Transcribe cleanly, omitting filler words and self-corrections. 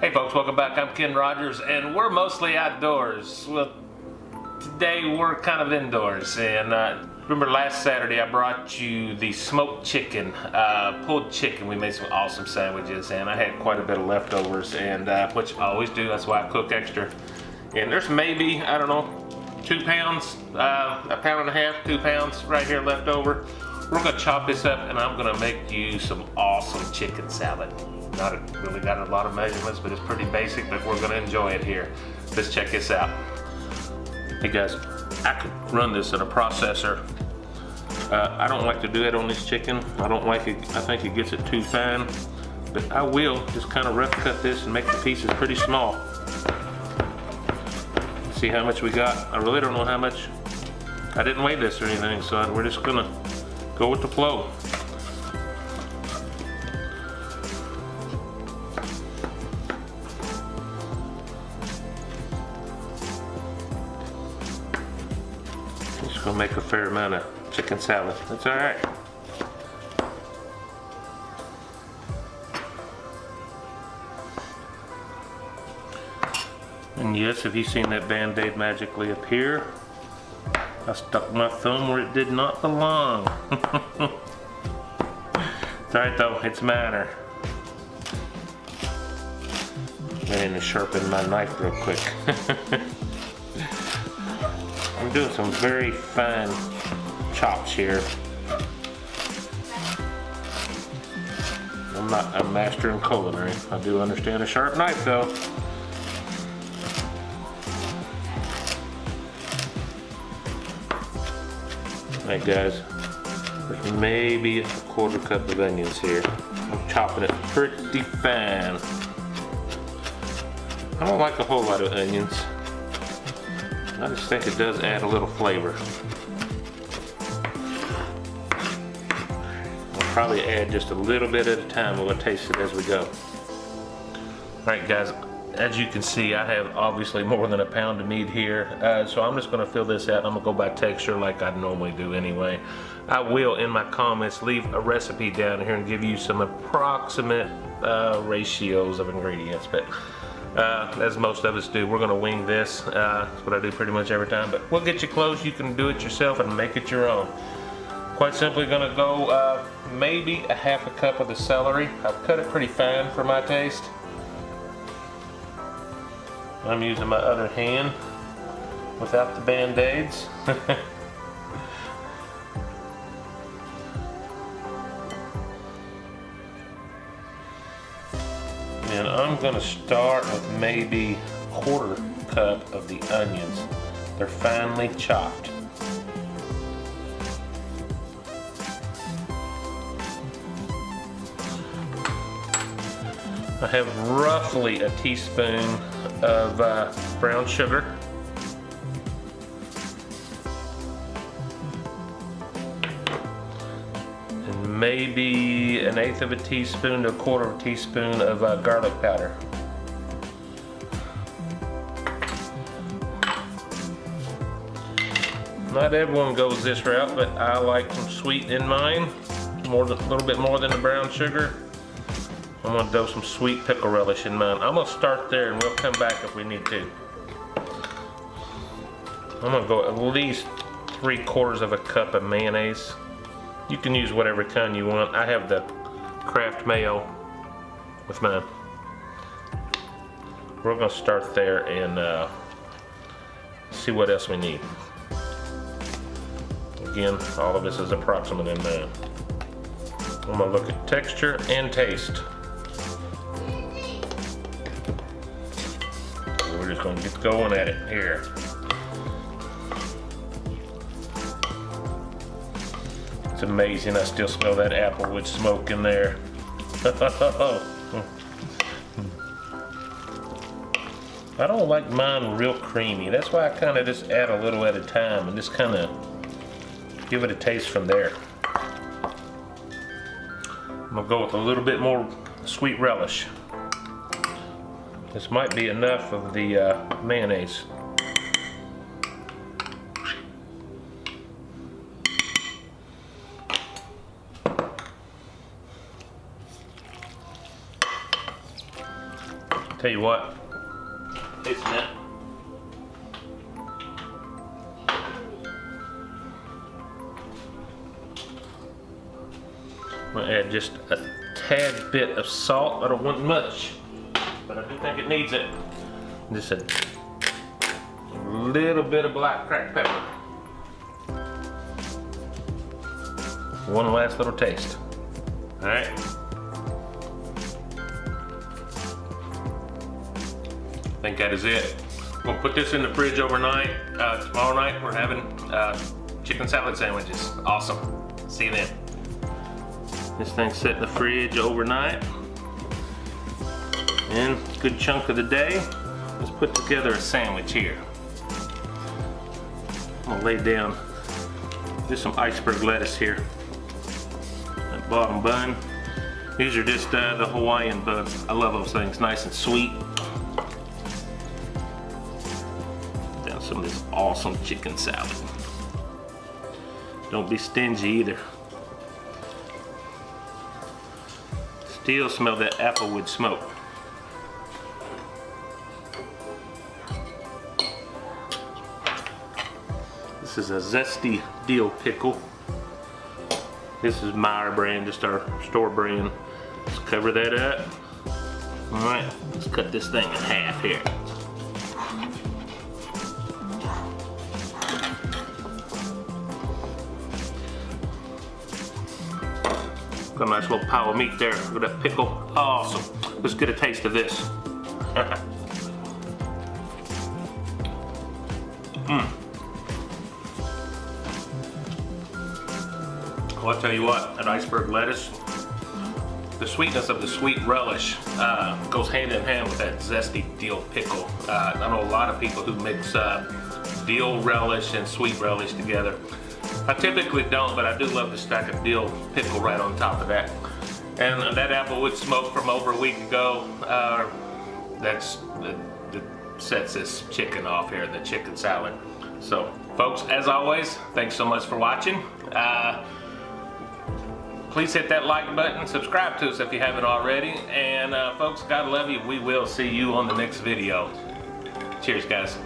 Hey folks, welcome back. I'm Ken Rogers and we're mostly outdoors. Well, today we're kind of indoors, and remember last Saturday I brought you the smoked chicken, pulled chicken. We made some awesome sandwiches and I had quite a bit of leftovers, and which I always do, that's why I cook extra. And there's maybe, I don't know, 2 pounds, a pound and a half, 2 pounds right here left over. We're gonna chop this up and I'm gonna make you some awesome chicken salad. Not really got a lot of measurements, but it's pretty basic, but we're gonna enjoy it here. Let's check this out. Hey guys, I could run this in a processor. I don't like to do it on this chicken. I don't like it, I think it gets it too fine, but I will just kind of rough cut this and make the pieces pretty small. See how much we got. I really don't know how much. I didn't weigh this or anything, so we're just gonna go with the flow. Just gonna make a fair amount of chicken salad. That's all right. And yes, have you seen that Band-Aid magically appear? I stuck my thumb where it did not belong. It's alright though, it's minor. I need to sharpen my knife real quick. I'm doing some very fine chops here. I'm not a master in culinary. I do understand a sharp knife though. Alright guys, there's maybe a 1/4 cup of onions here. I'm chopping it pretty fine. I don't like a whole lot of onions. I just think it does add a little flavor. I'll probably add just a little bit at a time and we'll taste it as we go. Alright guys, as you can see, I have obviously more than a pound of meat here, so I'm just going to fill this out. I'm going to go by texture like I normally do anyway. I will, in my comments, leave a recipe down here and give you some approximate ratios of ingredients, but as most of us do, we're going to wing this. That's what I do pretty much every time, but we'll get you close. You can do it yourself and make it your own. Quite simply going to go maybe a 1/2 cup of the celery. I've cut it pretty fine for my taste. I'm using my other hand without the Band-Aids. And I'm gonna start with maybe a 1/4 cup of the onions. They're finely chopped. I have roughly a teaspoon of brown sugar. And maybe 1/8 of a teaspoon to 1/4 of a teaspoon of garlic powder. Not everyone goes this route, but I like some sweet in mine. A little bit more than the brown sugar. I'm going to do some sweet pickle relish in mine. I'm going to start there and we'll come back if we need to. I'm going to go at least 3/4 of a cup of mayonnaise. You can use whatever kind you want. I have the Kraft mayo with mine. We're going to start there and see what else we need. Again, all of this is approximate in mine. I'm going to look at texture and taste. We're just going to get going at it here. It's amazing, I still smell that applewood smoke in there. I don't like mine real creamy. That's why I kind of just add a little at a time and just kind of give it a taste from there. I'm going to go with a little bit more sweet relish. This might be enough of the mayonnaise. Tell you what, taste that. I'm gonna add just a tad bit of salt. I don't want much, but I do think it needs it. Just a little bit of black cracked pepper. One last little taste. All right. I think that is it. We'll put this in the fridge overnight. Tomorrow night we're having chicken salad sandwiches. Awesome. See you then. This thing sit in the fridge overnight. And a good chunk of the day, let's put together a sandwich here. I'm gonna lay down just some iceberg lettuce here. That bottom bun. These are just the Hawaiian buns. I love those things, nice and sweet. Down some of this awesome chicken salad. Don't be stingy either. Still smell that applewood smoke. This is a zesty dill pickle. This is Meyer brand, just our store brand. Let's cover that up. All right, let's cut this thing in half here. Got a nice little pile of meat there. Look at that pickle. Awesome. Let's get a taste of this. Well, I'll tell you what, that iceberg lettuce, the sweetness of the sweet relish goes hand in hand with that zesty dill pickle. I know a lot of people who mix dill relish and sweet relish together. I typically don't, but I do love to stack a dill pickle right on top of that. And that applewood smoke from over a week ago, that sets this chicken off here, the chicken salad. So, folks, as always, thanks so much for watching. Please hit that like button, subscribe to us if you haven't already, and folks, God love you. We will see you on the next video. Cheers, guys.